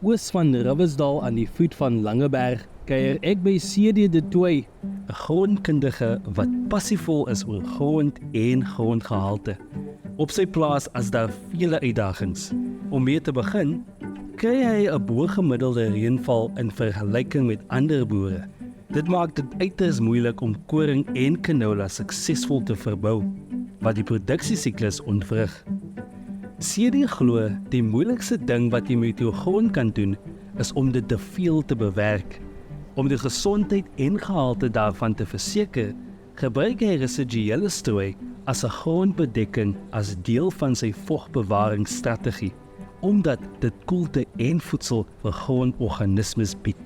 oos van Riversdal aan die voet van Langeberg kuier ek by CD de Tooy, 'n grondkundige wat passievol is oor grond en grondgehalte. Op sy plaas is daar vele uitdagings. Om mee te begin, kry hy 'n bo-gemiddelde reënval in vergelyking met ander boere. Dit maak dit uiters moeilik om koring en canola suksesvol te verbou, wat die produksiesiklus ontwrig. CD glo die moeilikste ding wat jy met jou grond kan doen, is om dit te veel te bewerk. Om die gesondheid en gehalte daarvan te verseker, gebruik hy residuele strooi as 'n grondbedekking as deel van sy vogbewaringsstrategie, omdat dit koelte en voedsel vir grondorganismes bied.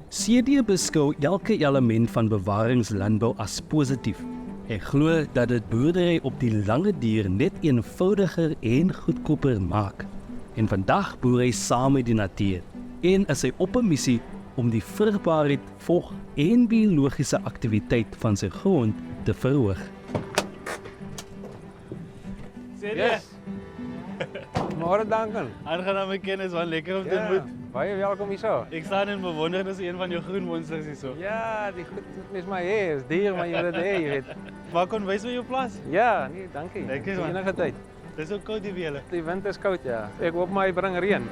CD beskou elke element van bewaringslandbou as positief. Hy glo dat dit boerdery op die lange duur net eenvoudiger en goedkoper maak. En vandag boer hy saam met die natuur en is hy op 'n missie om die vrugbaarheid, vog en biologiese aktiwiteit van sy grond te verhoog. Yes. Môre Duncan. Aangename kennis, man, lekker om te ontmoet. Baie welkom hierso. Ek staan in bewondering as een van jou groen monsters hierso. Ja, die goed mens maar hê, is dier maar jy wil dit hê, jy weet. Maar kon wys my jou plaas? Ja, nee, dankie. Lekker, man. Enige tyd. Dis ook koud hier by julle. Die wind is koud, ja. Ek hoop maar hy bring reën.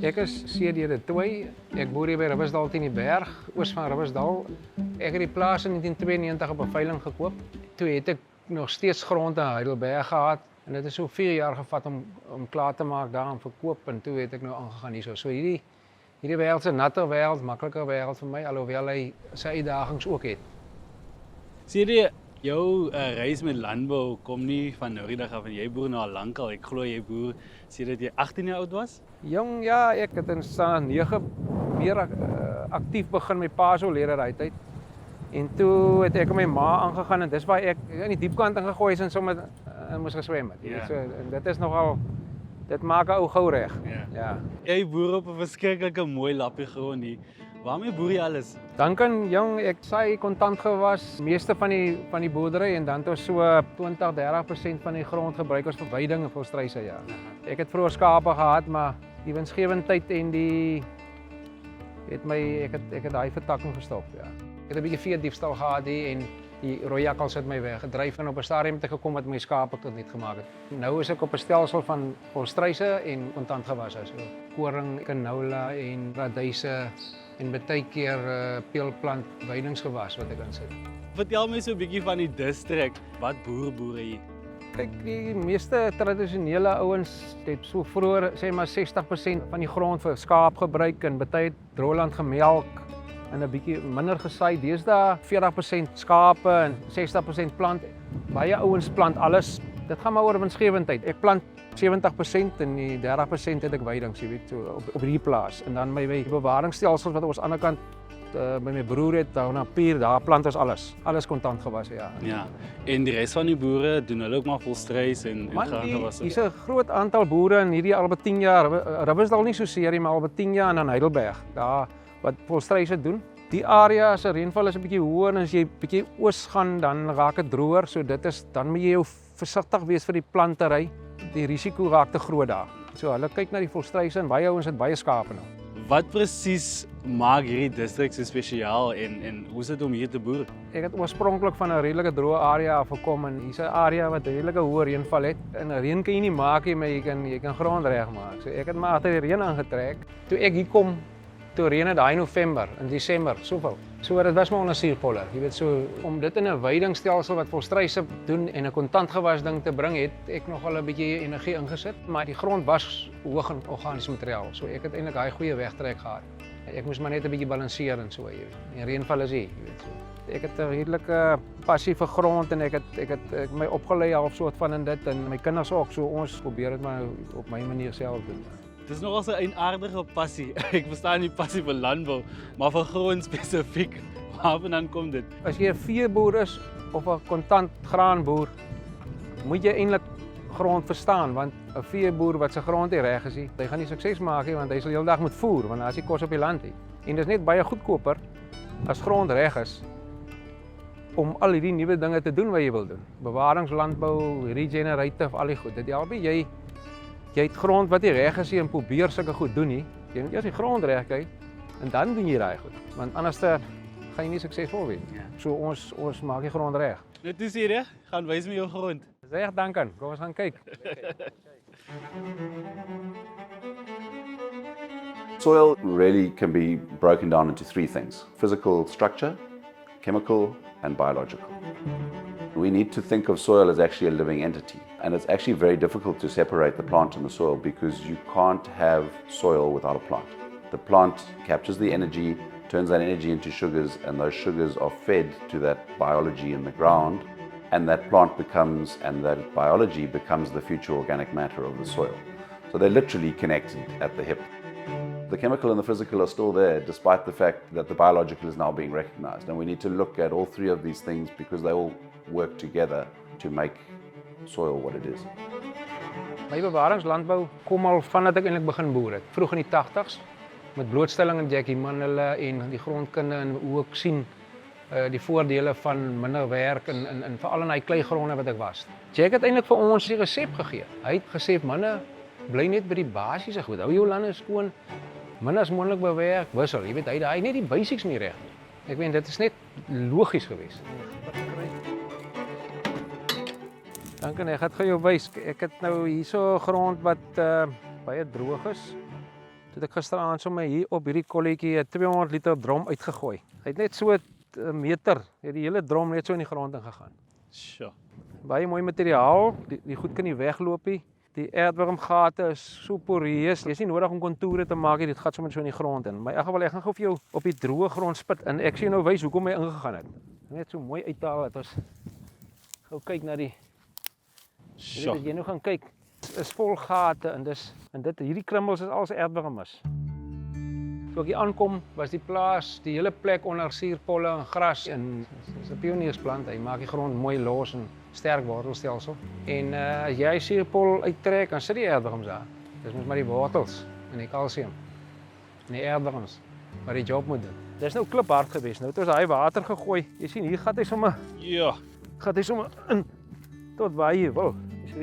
Ek is CD de Tooy. Ek boer hier by Riversdal teen die berg, oos van Riversdal. Ek het die plaas in 1992 op 'n veiling gekoop. Toe het ek nog steeds grond in Heidelberg gehad en dit het so 4 jaar gevat om klaar te maak daar om verkoop en toe het ek nou aangegaan hierso. So hierdie wêreld se natter wêreld, makliker wêreld vir my alhoewel hy sy uitdagings ook het. CD, jou reis met landbou kom nie van nou die dag af en jy boer nou al lankal. Ek glo jy boer sedert jy 18 jaar oud was? Jong, ja, ek het in staan 9 meer aktief begin met pa se lede daai tyd. En toe het ek met my ma aangegaan en dis waar ek in die diepkant ingegooi is en sommer moes geswem het. Ja. So, en dit is nogal, dit maak 'n ou gou reg. Ja. Jy boer op 'n verskriklike mooi lappie grond hier. Waarmee boer jy alles? Duncan, jong, ek saai kontant gewas, meeste van die boerdery en dan het ons so 20-30% van die grond gebruik ons vir weiding en volstruise, ja. Ek het vroeër skape gehad, maar die winsgewendheid en ek het daai vertakking gestop, ja. Ek het 'n bietjie veediefstal gehad hier en die rooi jakkals het my weggedryf en op 'n stadium het ek gekom wat my skape tot niet gemaak het. Nou is ek op 'n stelsel van volstruise en kontant gewasse, so koring, canola en radyse en baie keer peulplant weidingsgewas wat ek insit. Vertel my so 'n bietjie van die distrik. Wat boere hier? Kyk, die meeste tradisionele ouens het so vroeër sê maar 60% van die grond vir skaap gebruik en baie droëland gemelk en 'n bietjie minder gesaai. Deesdae 40% skape en 60% plant. Baie ouens plant alles. Dit gaan maar oor winsgewendheid. Ek plant 70% en die 30% het ek weidings, jy weet, so op hierdie plaas. En dan my bewaringsstelsels wat ons aan die ander kant by my broer het, daar na Pier, daar plant ons alles. Alles kontant gewasse, ja. Ja. En die res van die boere doen hulle ook maar volstruis en graangewasse. Hier's 'n groot aantal boere in hierdie al by 10 jaar. Riversdal nie so seer nie, maar al by 10 jaar en dan Heidelberg. Daar wat volstruise doen. Die area as 'n reënval is 'n bietjie hoër en as jy bietjie oos gaan, dan raak dit droër. So dit is dan moet jy jou versigtig wees vir die plantery. Die risiko raak te groot daar. So hulle kyk na die volstruise en baie ouens het baie skape nou. Wat presies maak hierdie distrik so spesiaal en hoe is dit om hier te boer? Ek het oorspronklik van 'n redelike droë area af gekom en hier's 'n area wat redelike hoë reënval het. En reën kan jy nie maak nie, maar jy kan grond regmaak. So ek het maar agter die reën aangetrek. Toe ek hier kom, toe reën dit daai November en Desember, soveel. So dit was maar onder suurpoller. Jy weet, so om dit in 'n weidingstelsel wat volstruise doen en 'n kontantgewas ding te bring, het ek nogal 'n bietjie energie ingesit, maar die grond was hoog in organiese materiaal. So ek het eintlik daai goeie wegtrek gehad. Ek moes maar net 'n bietjie balanseer en so, jy weet. En reënval is hier, jy weet so. Ek het 'n redelike passie vir grond en ek het my opgelei half soort van in dit en my kinders ook, so ons probeer dit maar op my manier self doen. is nogal 'n eienaardige passie. Ek verstaan die passie vir landbou, maar vir grond spesifiek. Waarvandaan kom dit? As jy 'n veeboer is of 'n kontant graanboer, moet jy eintlik grond verstaan, want 'n veeboer wat sy grond nie reg is nie, hy gaan nie sukses maak nie, want hy sal die hele dag moet voer, want daar's nie kos op die land nie. En dis net baie goedkoper as grond reg is om al hierdie nuwe dinge te doen wat jy wil doen. Bewaringslandbou, regenerative, al die goed. Dit help nie jy het grond wat nie reg is nie en probeer sulke goed doen nie. Jy moet eers die grond reg kry en dan doen jy daai goed, want anders gaan jy nie suksesvol wees nie. So ons maak die grond reg. Net is hier, gaan wys my jou grond. Dis reg, Duncan. Kom ons gaan kyk. Soil really can be broken down into three things: physical structure, chemical, and biological. We need to think of soil as actually a living entity. And it's actually very difficult to separate the plant and the soil because you can't have soil without a plant. The plant captures the energy, turns that energy into sugars, and those sugars are fed to that biology in the ground, and that plant becomes, and that biology becomes the future organic matter of the soil. So they're literally connected at the hip. The chemical and the physical are still there, despite the fact that the biological is now being recognized. And we need to look at all three of these things because they all work together to make soil what it is. My bewaringslandbou kom al vandat ek eintlik begin boer het. Vroeg in die 80s met blootstelling aan Jackie Manhulle en die grondkunde en ook sien die voordele van minder werk en veral in hy kleigronde wat ek was. Jack het eintlik vir ons die resep gegee. Hy het gesê manne, bly net by die basiese goed. Hou jou lande skoon, min as moontlik bewerk, wissel. Jy weet hy net die basics nie reg nie. Ek weet dit is net logies geweest. Dankie, ek gaan jou wys. Ek het nou hierso 'n grond wat baie droog is. Toe ek gisteraand sommer hier op hierdie kolletjie 'n 200 liter drom uitgegooi. Hy het net so 'n meter, het die hele drom net so in die grond ingegaan. Sjoe. Baie mooi materiaal, die goed kan nie wegloop nie. Die aardwormgate is so poreus. Jy's nie nodig om kontoure te maak nie, dit gaan sommer so in die grond in. Maar in elk geval ek gaan gou vir jou op die droë grond spit en ek sien nou wys hoekom hy ingegaan het. Net so mooi uithaal dat ons gou kyk na die Sjoe. Jy nou gaan kyk, is vol gate en dit hierdie krummels is al sy aardworm is. Toe ek hier aankom, was die plaas, die hele plek onder suurpolle en gras en dis 'n pioniersplant. Hy maak die grond mooi los en sterk wortelstelsel. En as jy suurpol uittrek, dan sit die aardworms daar. Dis mos maar die wortels en die kalsium en die aardworms wat die job moet doen. Dis nou kliphard geweest. Nou het ons daai water gegooi. Jy sien hier gaan hy sommer Ja. in tot waar jy wil.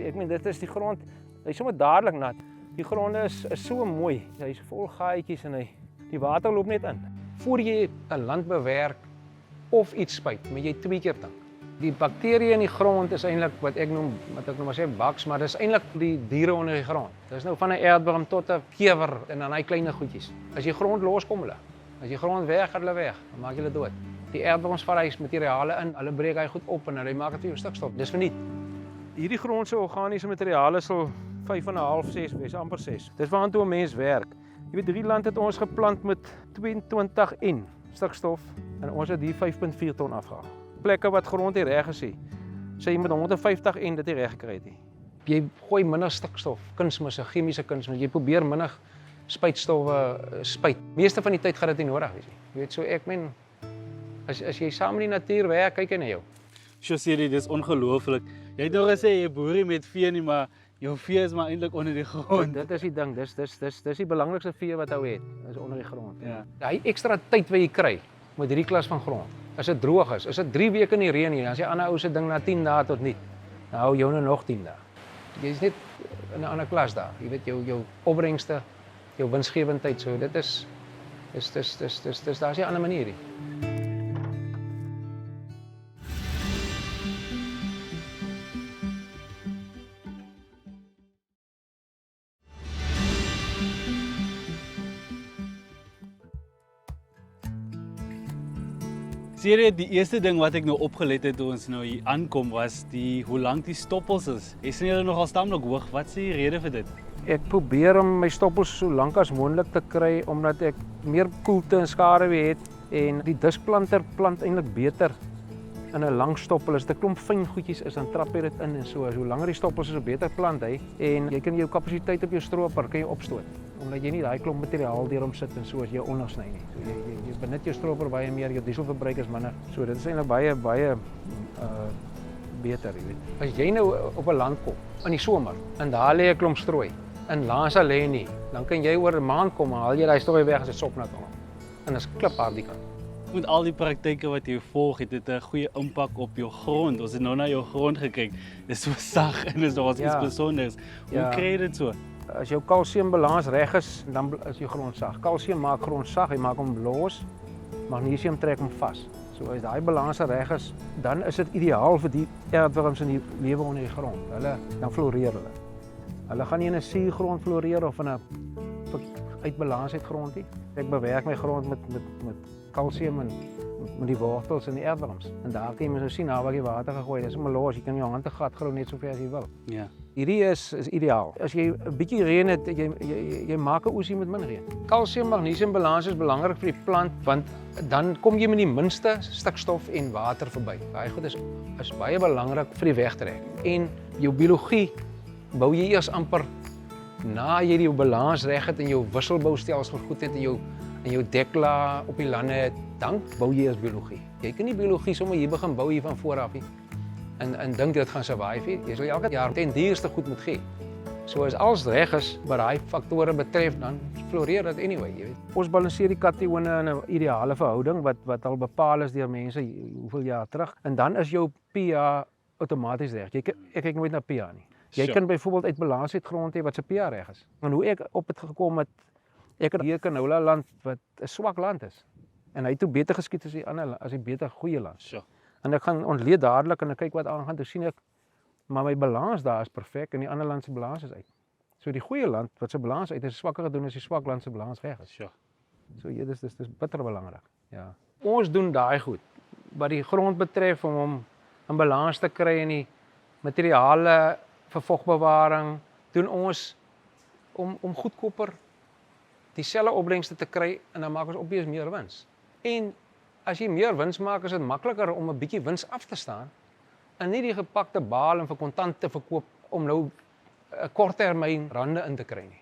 Ek meen dit is die grond, hy's sommer dadelik nat. Die gronde is so mooi. Hy's vol gaatjies en die water loop net in. Voor jy 'n land bewerk of iets spuit, moet jy 2 keer dink. Die bakterieë in die grond is eintlik wat ek noem maar sê bugs, maar dis eintlik die diere onder die grond. Dis nou van 'n aardworm tot 'n kewer en dan hy kleine goedjies. As jy grond los kom hulle. As jy grond weg gaan hulle weg, dan maak jy hulle dood. Die aardworms vat hy materiale in, hulle breek hy goed op en hulle maak dit vir jou stukstof. Dis verniet. Hierdie grond se organiese materiale sal 5,5, 6 wees, amper 6. Dis waartoe 'n mens werk. Jy weet hierdie land het ons geplant met 22 N stukstof en ons het hier 5,4 ton afgehaal. Plekke wat grond nie reg is nie. Sê jy met 150 N dit nie reg gekry het nie. Jy gooi minder stukstof, kunsmisse, chemiese kunsmisse. Jy probeer minder spuitstowwe spuit. Meeste van die tyd gaan dit nie nodig wees nie. Jy weet so ek meen as jy saam in die natuur werk, kyk jy na jou. Sjoe, Siri, dis ongelooflik. Jy het nog gesê jy boer nie met vee nie, maar jou vee is maar eintlik onder die grond. Dit is die ding, dis die belangrikste vee wat hou het, is onder die grond. Ja. Hy ekstra tyd wat jy kry met hierdie klas van grond. As dit droog is dit 3 weke in die reën hier, dan as jy ander ou se ding na 10 dae tot niet. Dan hou jou nog 10 dae. Jy's net in 'n ander klas daar. Jy weet jou opbrengste, jou winsgewendheid, so dit is daar's nie 'n ander manier nie. Siri, die eerste ding wat ek nou opgelet het toe ons nou hier aankom was hoe lank die stoppels is. Jy sien hulle nogal taamlik hoog. Wat is die rede vir dit? Ek probeer om my stoppels so lank as moontlik te kry omdat ek meer koelte en skaduwee het en die diskplanter plant eintlik beter in 'n lang stoppel. As dit 'n klomp fyn goedjies is, dan trap jy dit in en so. Hoe langer die stoppels is, hoe beter plant hy en jy kan jou kapasiteit op jou stroper kan jy opstoot. omdat jy nie daai klomp materiaal deurom sit en so as jy ondersny nie. So jy benut jou stroper baie meer, jou dieselverbruik is minder. So dit is eintlik baie beter, jy weet. As jy nou op 'n land kom in die somer en daar lê 'n klomp strooi en langs lê nie, dan kan jy oor 'n maand kom en haal jy daai strooi weg as dit sopnat al. En dit is kliphard die kant. Met al die praktyke wat jy volg, het dit 'n goeie impak op jou grond. Ons het nou na jou grond gekyk. Dit is so sag en dis nog iets besonders. Hoe kry jy dit so? As jou kalsiumbalans reg is, dan is jou grond sag. Kalsium maak grond sag, hy maak hom los. Magnesium trek hom vas. So as daai balans reg is, dan is dit ideaal vir die aardwurms in die lewe onder die grond. Dan floreer hulle. Hulle gaan nie in 'n suurgrond floreer of in 'n uitbalansheid grond nie. Ek bewerk my grond met kalsium en met die wortels en die aardwurms. En daar kan jy mens nou sien waar jy water gegooi het. Dis sommer los, jy kan jou hande gat grou net so ver as jy wil. Ja. Hierdie is ideaal. As jy 'n bietjie reën het, jy maak 'n oesie met min reën. Kalsium magnesium balans is belangrik vir die plant want dan kom jy met die minste stikstof en water verby. Daai goed is baie belangrik vir die wegtrek. En jou biologie bou jy eers amper na jy die balans reg het en jou wisselboustelsel goed het en jou dekla op die lande het, dan bou jy eers biologie. Jy kan nie biologie sommer hier begin bou hier van voor af nie. En dink dit gaan survive nie. Jy sal elke jaar ten duurste goed moet gee. So as alles reg is wat daai faktore betref, dan floreer dit anyway, jy weet. Ons balanseer die katione in 'n ideale verhouding wat al bepaal is deur mense hoeveel jaar terug en dan is jou pH outomaties reg. Ek kyk nooit na pH nie. Jy kan byvoorbeeld uit balans uit grond hê wat se pH reg is. En hoe ek op het gekom het, ek het hier 'n canola land wat 'n swak land is. En hy het toe beter geskied as die ander as die beter goeie land. Sure. En ek gaan ontleed dadelik en ek kyk wat aangaan, toe sien ek maar my balans daar is perfek en die ander land se balans is uit. So die goeie land wat se balans uit is swakker gedoen as die swak land se balans reg is. Sure. So ja, dis bitter belangrik. Ja. Ons doen daai goed wat die grond betref om hom in balans te kry en die materiale vir vogbewaring doen ons om goedkoper dieselfde opbrengste te kry en dan maak ons obvious meer wins. En as jy meer wins maak, is dit makliker om 'n bietjie wins af te staan en nie die gepakte baal en vir kontant te verkoop om nou 'n korttermyn rande in te kry nie.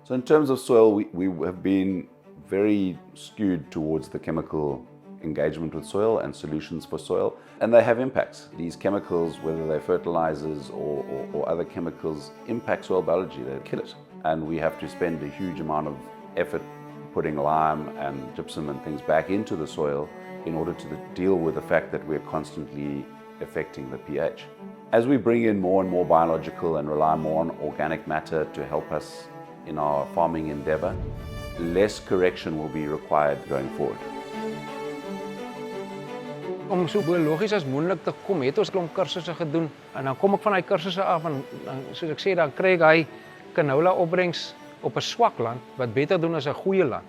So in terms of soil, we have been very skewed towards the chemical engagement with soil and solutions for soil, and they have impacts. These chemicals, whether they're fertilizers or other chemicals, impact soil biology, they kill it. And we have to spend a huge amount of effort putting lime and gypsum and things back into the soil in order to deal with the fact that we're constantly affecting the pH. As we bring in more and more biological and rely more on organic matter to help us in our farming endeavor, less correction will be required going forward. Om so biologies as moontlik te kom, het ons klomp kursusse gedoen en dan kom ek van daai kursusse af en dan soos ek sê, dan kry ek hy canola opbrengs op 'n swak land wat beter doen as 'n goeie land.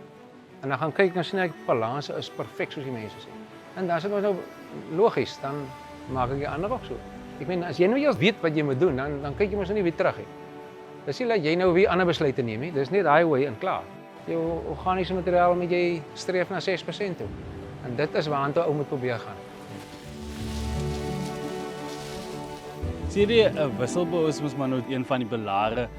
En dan gaan kyk en sien ek balans is perfek soos die mense sê. En dan is dit nou logies, dan maak ek die ander ook so. Ek meen as jy nou eers weet wat jy moet doen, dan kyk jy mos nie weer terug nie. Dis nie dat jy nou weer ander besluite neem nie. Dis net daai way en klaar. Jou organiese materiaal moet jy streef na 6% toe. En dit is waartoe ou moet probeer gaan. Sien jy 'n wisselbou is mos maar nou een van die pilare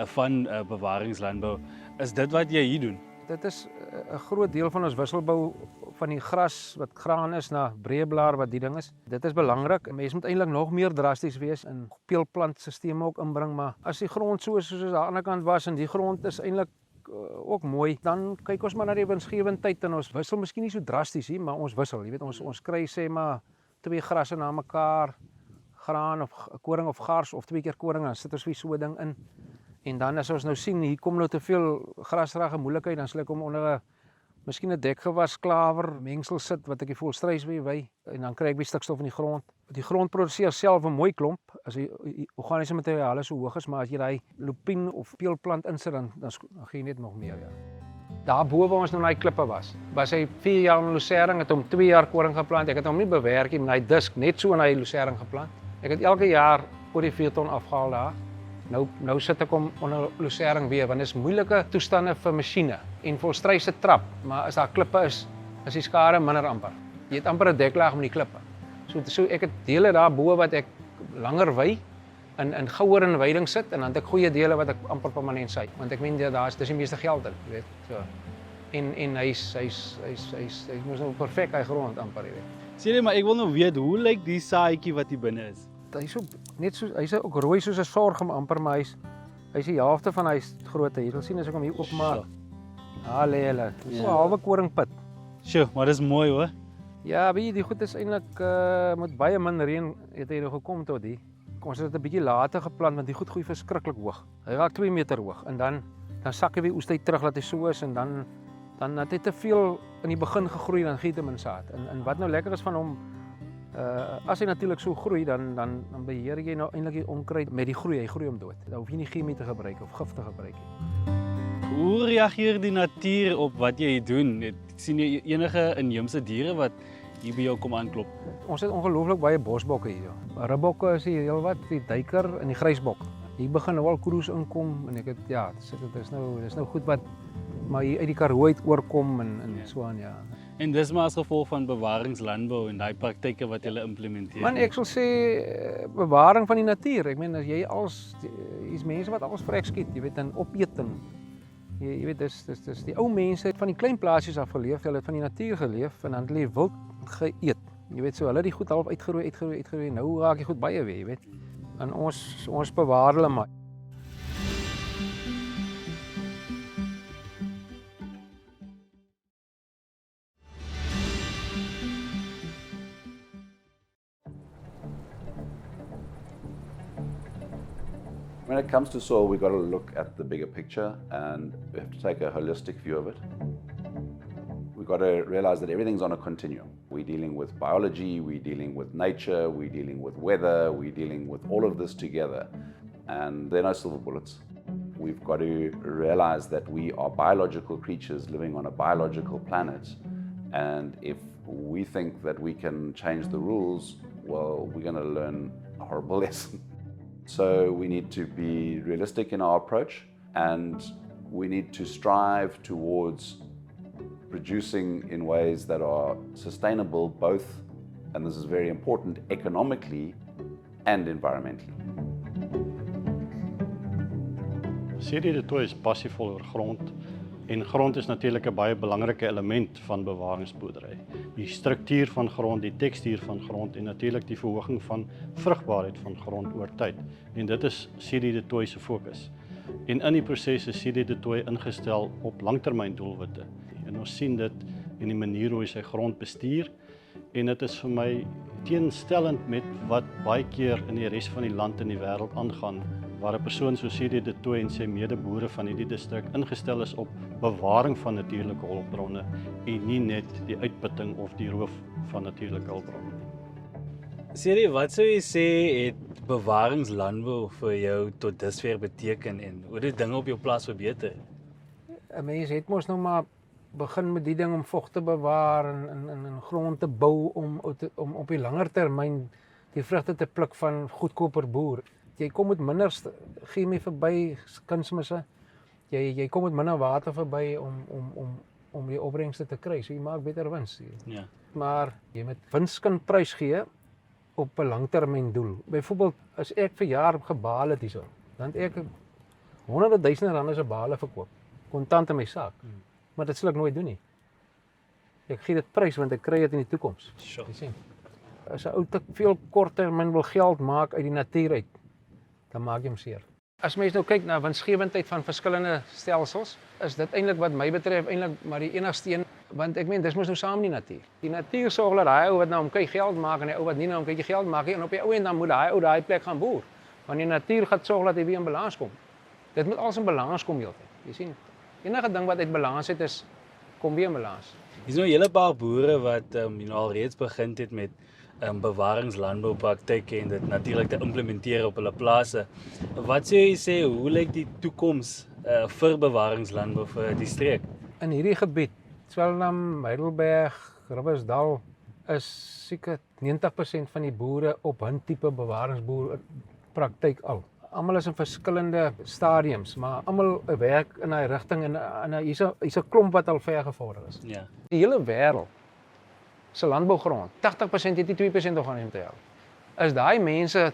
van bewaringslandbou. Is dit wat jy hier doen? Dit is 'n groot deel van ons wisselbou van die gras wat graan is na breëblaar wat die ding is. Dit is belangrik. Mense moet eintlik nog meer drasties wees en peulplantstelsels ook inbring, maar as die grond so is soos aan die ander kant was en die grond is eintlik ook mooi, dan kyk ons maar na die winsgewendheid en ons wissel miskien nie so drasties nie, maar ons wissel. Jy weet ons kry sê maar 2 grasse na mekaar, graan of koring of gars of 2 keer koring, dan sit ons weer so 'n ding in. En dan as ons nou sien hier kom nou te veel grasrage moeilikheid, dan sal ek hom onder 'n miskien 'n dekgewas klawer mengsel sit wat ek die volstruis wy en dan kry ek weer stikstof in die grond. Die grond produseer self 'n mooi klomp as die organiese materiale so hoog is, maar as jy daai lupien of peulplant insit dan gee jy net nog meer, ja. Daar bo waar ons nou daai klippe was hy 4 jaar in lucerne, het hom 2 jaar koring geplant. Ek het hom nie bewerk nie, maar hy disk net so in hy lucerne geplant. Ek het elke jaar oor die 4 ton afgehaal daar. Nou sit ek hom onder lucerne weer, want dit is moeilike toestande vir masjiene en volstruise trap, maar as daar klippe is die skade minder amper. Jy het amper 'n deklaag met die klippe. So ek het dele daar bo wat ek langer wy in gouer en weiding sit en dan het ek goeie dele wat ek amper permanent saai. Want ek meen dis die meeste geld in, jy weet. So. En hy's mos nou perfek hy grond amper, jy weet. Sê maar ek wil nou weet hoe lyk die saadjie wat hier binne is? Hy's so net so hy's ook rooi soos 'n sorghum amper, maar hy's die helfte van hy grootte. Jy sal sien as ek hom hier oopmaak. Lê hulle. Dis so 'n halwe koringpit. Sjoe, maar dis mooi hoor. Ja, weet jy, die goed is eintlik met baie min reën het hy nou gekom tot hier. Ons het dit 'n bietjie later geplant want die goed groei verskriklik hoog. Hy raak 2 meter hoog en dan sak hy weer oestyd terug laat hy so is en dan het hy te veel in die begin gegroei dan gee dit hom in saad. En wat nou lekker is van hom as hy natuurlik so groei dan beheer jy nou eintlik die onkruid met die groei, hy groei hom dood. Dan hoef jy nie chemie te gebruik of gif te gebruik nie. Hoe reageer die natuur op wat jy doen? Sien jy enige inheemse diere wat hier by jou kom aanklop? Ons het ongelooflik baie bosbokke hier. Ribbokke is hier heel wat, die duiker en die grysbok. Hier begin nou al kroes inkom en ek het dis nou goed wat maar hier uit die Karoo uit oorkom en so aan ja. En dis maar as gevolg van bewaringslandbou en daai praktyke wat hulle implementeer. Man, ek sal sê bewaring van die natuur. Ek meen as jy hier's mense wat alles vrek skiet, jy weet, en opeet en jy weet dis die ou mense van die klein plasies af geleef, hulle het van die natuur geleef en dan het hulle wild geëet. Jy weet so, hulle het die goed half uitgeroei. Nou raak die goed baie weer, jy weet. En ons bewaar hulle maar. When it comes to soil, we've got to look at the bigger picture and we have to take a holistic view of it. We've got to realize that everything's on a continuum. We're dealing with biology, we're dealing with nature, we're dealing with weather, we're dealing with all of this together. And there are no silver bullets. We've got to realize that we are biological creatures living on a biological planet. And if we think that we can change the rules, well, we're going to learn a horrible lesson. So we need to be realistic in our approach and we need to strive towards producing in ways that are sustainable both, and this is very important, economically and environmentally. CD de Tooy is passievol oor grond en grond is natuurlik 'n baie belangrike element van bewaringsboerdery. Die struktuur van grond, die tekstuur van grond en natuurlik die verhoging van vrugbaarheid van grond oor tyd. En dit is CD de Tooy se fokus. En in die proses is CD de Tooy ingestel op langtermyndoelwitte. En ons sien dit in die manier hoe hy sy grond bestuur en dit is vir my teenstellend met wat baie keer in die res van die land en die wêreld aangaan, waar 'n persoon soos CD de Tooy en sy medeboere van hierdie distrik ingestel is op bewaring van natuurlike hulpbronne en nie net die uitputting of die roof van natuurlike hulpbronne. CD, wat sou jy sê het bewaringslandbou vir jou tot dusver beteken en hoe dit dinge op jou plaas verbeter? 'n Mens het mos nou maar begin met die ding om vog te bewaar en grond te bou om op die langer termyn die vrugte te pluk van goedkoper boer. Jy kom met minder chemie verby, kunsmisse. Jy kom met minder water verby om die opbrengste te kry. So jy maak beter wins. Ja. Maar jy moet wins kan prys gee op 'n langtermyn doel. Byvoorbeeld as ek vir jaar gebaal het hierso, dan het ek honderde duisende rande se bale verkoop, kontant in my sak. Maar dit sal ek nooit doen nie. Ek gee dit prys want ek kry dit in die toekoms. Sure. Jy sien. As 'n ou te veel korttermyn wil geld maak uit die natuur uit, dan maak jy hom seer. As mens nou kyk na winsgewendheid van verskillende stelsels, is dit eintlik wat my betref eintlik maar die enigste een, want ek meen dis mos nou saam die natuur. Die natuur sorg dat daai ou wat nou hom kyk geld maak en die ou wat nie nou hom kyk geld maak nie en op die ou end dan moet daai ou daai plek gaan boer. Want die natuur gaan sorg dat hy weer in balans kom. Dit moet alles in balans kom heeltyd. Jy sien, enige ding wat uit balans uit is, kom weer in balans. Hier's nou 'n hele paar boere wat al reeds begin het met bewaringslandboupraktyke en dit natuurlik te implementeer op hulle plase. Wat sou jy sê, hoe lyk die toekoms vir bewaringslandbou vir die streek? In hierdie gebied, Swellendam, Heidelberg, Groblersdal, is seker 90% van die boere op 'n tipe bewaringsboerpraktyk al. Almal is in verskillende stadiums, maar almal werk in daai rigting en hier's 'n klomp wat al ver gevorder is. Ja. Die hele wêreld se landbougrond, 80% het nie 2% organisme te help. As daai mense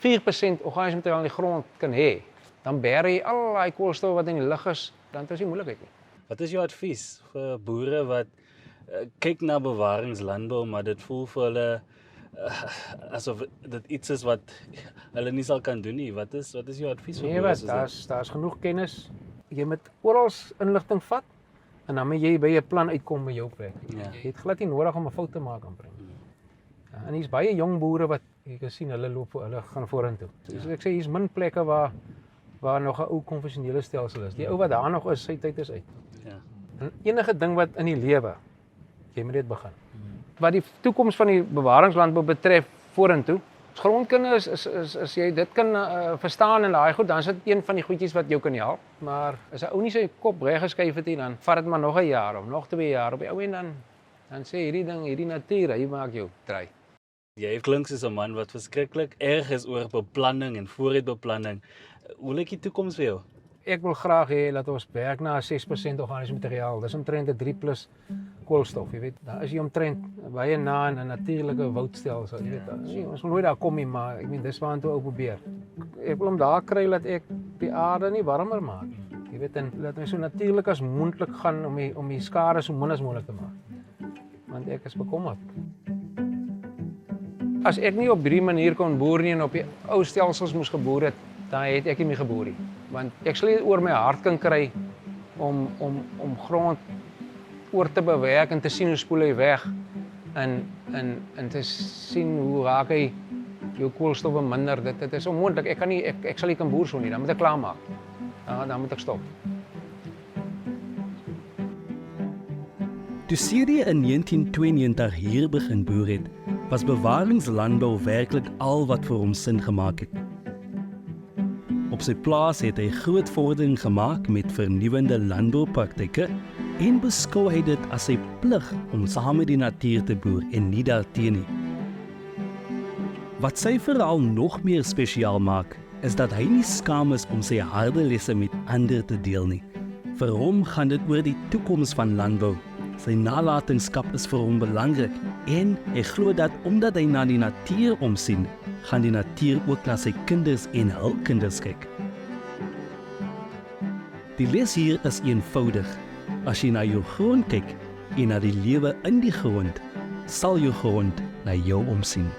4% organiese materiaal in die grond kan hê, dan beheer jy al daai koolstof wat in die lug is, dan is die moeilikheid nie. Wat is jou advies vir boere wat kyk na bewaringslandbou, maar dit voel vir hulle asof dit iets is wat hulle nie sal kan doen nie. Wat is jou advies vir Nee, boere? daar's genoeg kennis. Jy moet oral inligting vat en dan moet jy by 'n plan uitkom by jou plek. Ja. Jy het glad nie nodig om 'n fout te maak aan bring. Ja, en hier's baie jong boere wat jy kan sien hulle gaan vorentoe. So ek sê hier's min plekke waar nog 'n ou konvensionele stelsel is. Die ou wat daar nog is, sy tyd is uit. Ja. En enige ding wat in die lewe, jy moet dit begin. Wat die toekoms van die bewaringslandbou betref vorentoe, grondkunde is jy dit kan verstaan en daai goed, dan is dit een van die goedjies wat jou kan help. Maar as 'n ou nie sy kop reg geskuif het nie, dan vat dit maar nog 'n jaar of nog 2 jaar op die ou en dan sê hierdie ding, hierdie natuur, hy maak jou dry. Jy klink soos 'n man wat verskriklik erg is oor beplanning en vooruitbeplanning. Hoe lyk die toekoms vir jou? Ek wil graag hê dat ons werk na 6% organiese materiaal. Dis omtrent 'n 3+ koolstof, jy weet. Daar is jy omtrent baie na 'n natuurlike woudstelsel, jy weet. Ons wil nooit daar kom nie, maar ek meen dis waartoe ou probeer. Ek wil hom daar kry dat ek die aarde nie warmer maak nie. Jy weet, en laat my so natuurlik as moontlik gaan om die skade so min as moontlik te maak. Want ek is bekommerd. As ek nie op hierdie manier kon boer nie en op die ou stelsels moes geboer het, dan het ek nie meer geboer nie. Want ek sal nie oor my hart kan kry om grond oor te bewerk en te sien hoe spoel hy weg en te sien hoe raak hy jou koolstof minder. Dit is onmoontlik. Ek sal nie kan boer so nie. Dan moet ek klaarmaak. Dan moet ek stop. Toe CD in 1992 hier begin boer het, was bewaringslandbou werklik al wat vir hom sin gemaak het. Op sy plaas het hy groot vordering gemaak met vernuwende landboupraktyke en beskou hy dit as sy plig om saam met die natuur te boer en nie daarteen nie. Wat sy verhaal nog meer spesiaal maak, is dat hy nie skaam is om sy harde lesse met ander te deel nie. Vir hom gaan dit oor die toekoms van landbou. Sy nalatenskap is vir hom belangrik en hy glo dat omdat hy na die natuur omsien, gaan die natuur ook na sy kinders en hul kinders kyk. Die les hier is eenvoudig. As jy na jou grond kyk en na die lewe in die grond, sal jou grond na jou omsien.